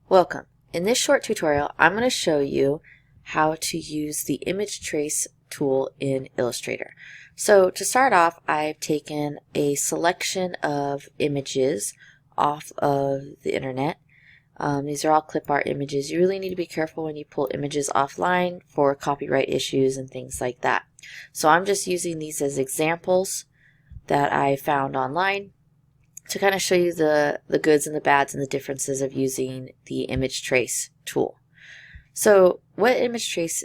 Welcome. In this short tutorial, I'm going to show you how to use the image trace tool in Illustrator. So to start off, I've taken a selection of images off of the internet. These are all clip art images. You really need to be careful when you pull images offline for copyright issues and things like that. So I'm just using these as examples that I found online to kind of show you the goods and the bads and the differences of using the image trace tool. So what image trace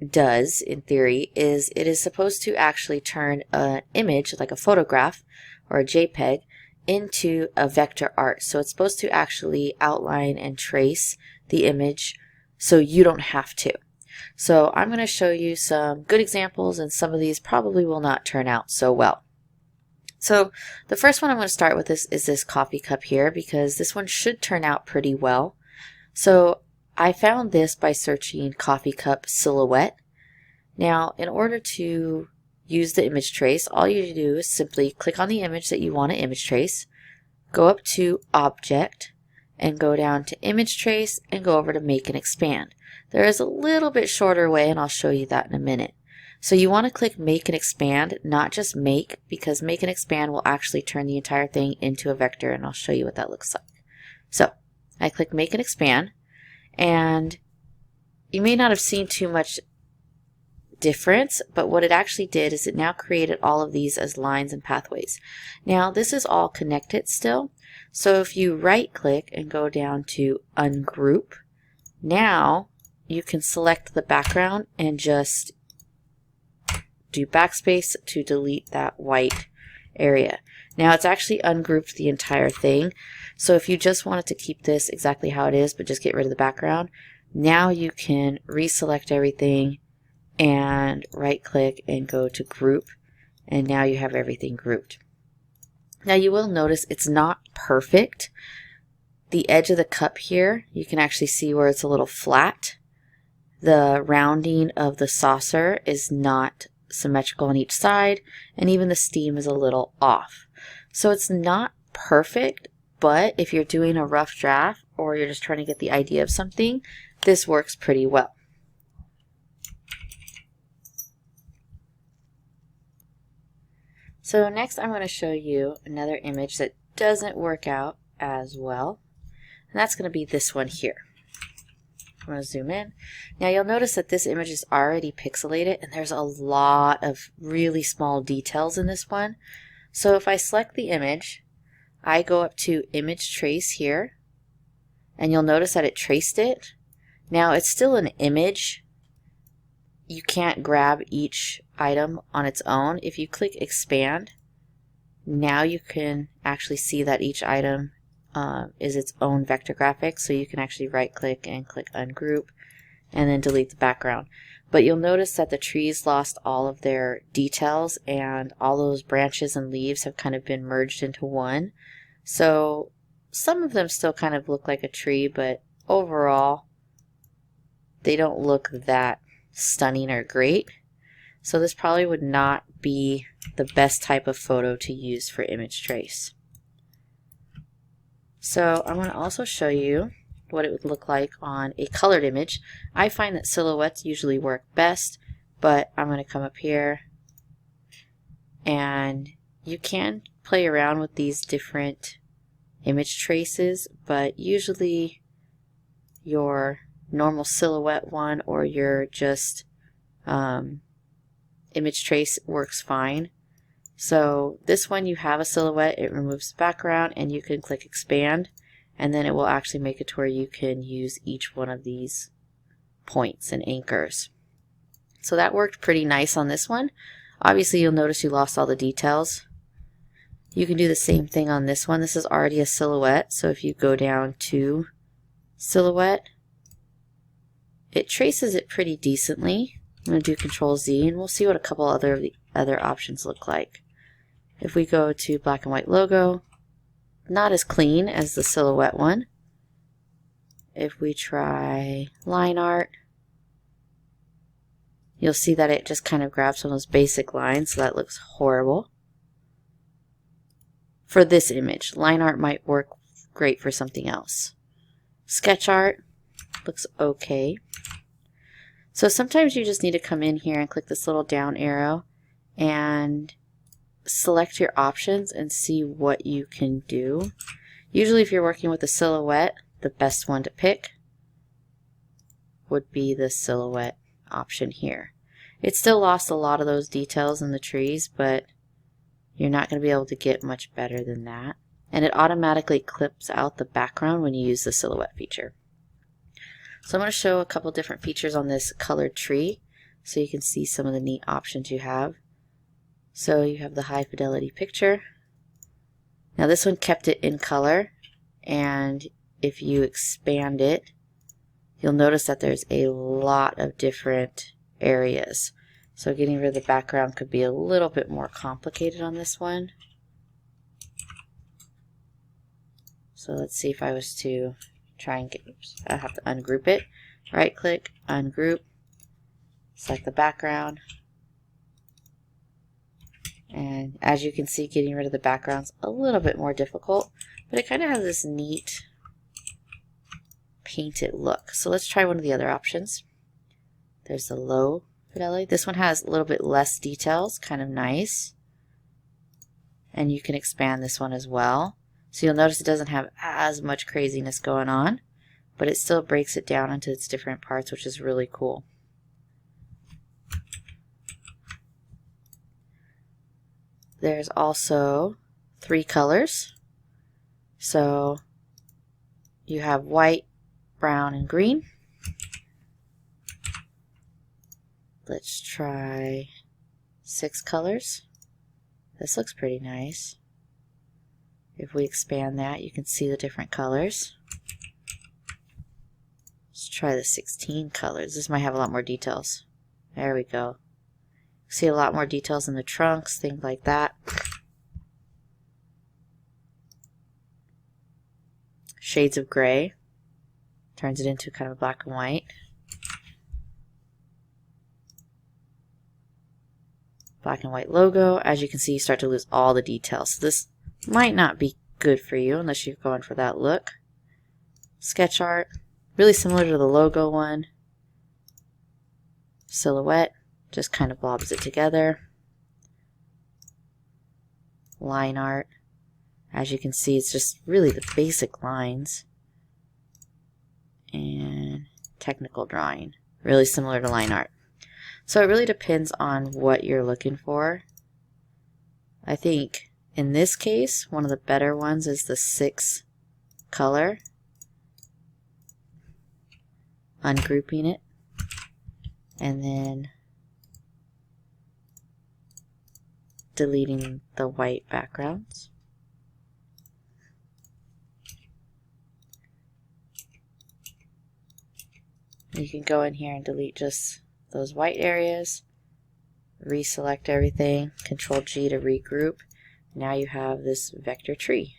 does in theory is it is supposed to actually turn an image like a photograph or a JPEG into a vector art. So it's supposed to actually outline and trace the image so you don't have to. So I'm going to show you some good examples, and some of these probably will not turn out so well. So the first one I'm going to start with is this coffee cup here, because this one should turn out pretty well. So I found this by searching coffee cup silhouette. Now, in order to use the image trace, all you do is simply click on the image that you want to image trace, go up to Object, and go down to Image Trace, and go over to Make and Expand. There is a little bit shorter way, and I'll show you that in a minute. So you want to click Make and Expand, not just Make, because Make and Expand will actually turn the entire thing into a vector, and I'll show you what that looks like. So I click Make and Expand, and you may not have seen too much difference, but what it actually did is it now created all of these as lines and pathways. Now this is all connected still, so if you right click and go down to Ungroup, now you can select the background and just do backspace to delete that white area. Now it's actually ungrouped the entire thing, so if you just wanted to keep this exactly how it is but just get rid of the background, now you can reselect everything and right click and go to group, and now you have everything grouped. Now you will notice it's not perfect. The edge of the cup here, you can actually see where it's a little flat. The rounding of the saucer is not symmetrical on each side, and even the steam is a little off. So it's not perfect, but if you're doing a rough draft or you're just trying to get the idea of something, this works pretty well. So next I'm going to show you another image that doesn't work out as well, and that's going to be this one here. I'm going to zoom in. Now you'll notice that this image is already pixelated, and there's a lot of really small details in this one. So if I select the image, I go up to Image Trace here, and you'll notice that it traced it. Now it's still an image. You can't grab each item on its own. If you click Expand, now you can actually see that each item is its own vector graphic, so you can actually right click and click Ungroup and then delete the background. But you'll notice that the trees lost all of their details, and all those branches and leaves have kind of been merged into one. So some of them still kind of look like a tree, but overall they don't look that stunning or great. So this probably would not be the best type of photo to use for image trace. So I'm going to also show you what it would look like on a colored image. I find that silhouettes usually work best, but I'm going to come up here, and you can play around with these different image traces, but usually your normal silhouette one or your just image trace works fine. So this one, you have a silhouette, it removes the background, and you can click Expand, and then it will actually make it to where you can use each one of these points and anchors. So that worked pretty nice on this one. Obviously you'll notice you lost all the details. You can do the same thing on this one. This is already a silhouette, so if you go down to Silhouette, it traces it pretty decently. I'm going to do Control Z, and we'll see what a couple of the other options look like. If we go to black and white logo, not as clean as the silhouette one. If we try line art, you'll see that it just kind of grabs some of those basic lines, so that looks horrible. For this image, line art might work great for something else. Sketch art looks okay. So sometimes you just need to come in here and click this little down arrow and select your options and see what you can do. Usually if you're working with a silhouette, the best one to pick would be the silhouette option here. It still lost a lot of those details in the trees, but you're not going to be able to get much better than that. And it automatically clips out the background when you use the silhouette feature. So I'm going to show a couple different features on this colored tree so you can see some of the neat options you have. So you have the high fidelity picture. Now this one kept it in color, and if you expand it, you'll notice that there's a lot of different areas. So getting rid of the background could be a little bit more complicated on this one. So let's see if I was to try and get, oops, I have to ungroup it. Right click, ungroup, select the background. And as you can see, getting rid of the background's a little bit more difficult, but it kind of has this neat painted look. So let's try one of the other options. There's the low fidelity. This one has a little bit less details, kind of nice. And you can expand this one as well. So you'll notice it doesn't have as much craziness going on, but it still breaks it down into its different parts, which is really cool. There's also 3 colors. So you have white, brown, and green. Let's try 6 colors. This looks pretty nice. If we expand that, you can see the different colors. Let's try the 16 colors. This might have a lot more details. There we go. See a lot more details in the trunks, things like that. Shades of gray. Turns it into kind of black and white. Black and white logo. As you can see, you start to lose all the details. So this might not be good for you unless you're going for that look. Sketch art. Really similar to the logo one. Silhouette. Just kind of blobs it together. Line art. As you can see, it's just really the basic lines. And technical drawing. Really similar to line art. So it really depends on what you're looking for. I think in this case, one of the better ones is the 6 color. Ungrouping it. And then deleting the white backgrounds. You can go in here and delete just those white areas, reselect everything, Control G to regroup. Now you have this vector tree,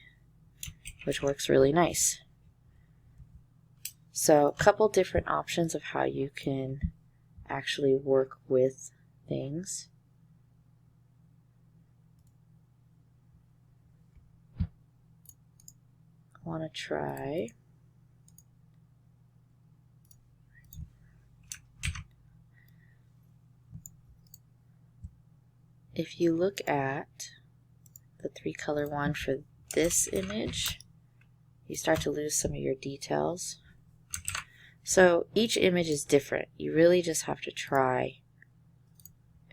which works really nice. So a couple different options of how you can actually work with things. I want to try if you look at the 3 color one for this image, you start to lose some of your details. So each image is different. You really just have to try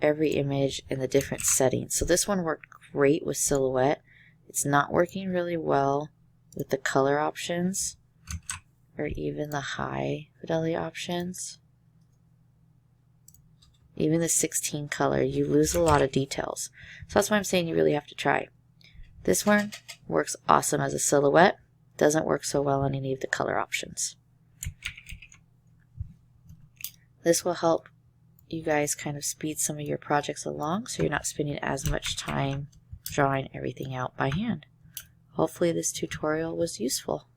every image in the different settings. So this one worked great with silhouette. It's not working really well with the color options or even the high fidelity options. Even the 16 color, you lose a lot of details. So that's why I'm saying you really have to try. This one works awesome as a silhouette. Doesn't work so well on any of the color options. This will help you guys kind of speed some of your projects along so you're not spending as much time drawing everything out by hand. Hopefully this tutorial was useful.